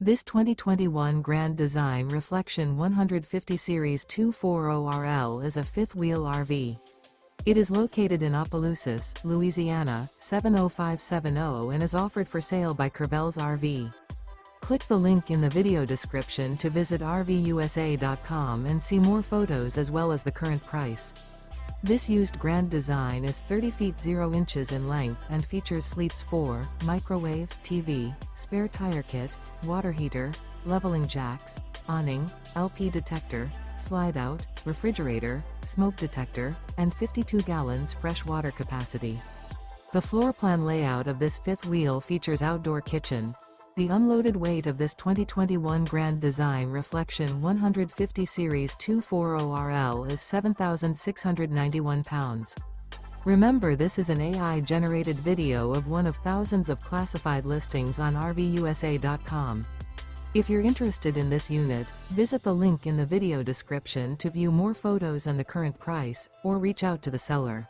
This 2021 Grand Design Reflection 150 Series 240RL is a fifth-wheel RV. It is located in Opelousas, Louisiana, 70570 and is offered for sale by Courvelle's RV. Click the link in the video description to visit RVUSA.com and see more photos as well as the current price. This used Grand Design is 30 feet 0 inches in length and features sleeps 4, microwave, TV, spare tire kit, water heater, leveling jacks, awning, LP detector, slide-out, refrigerator, smoke detector, and 52 gallons fresh water capacity. The floor plan layout of this fifth wheel features outdoor kitchen. The unloaded weight of this 2021 Grand Design Reflection 150 Series 240RL is 7,691 pounds. Remember, this is an AI-generated video of one of thousands of classified listings on RVUSA.com. If you're interested in this unit, visit the link in the video description to view more photos and the current price, or reach out to the seller.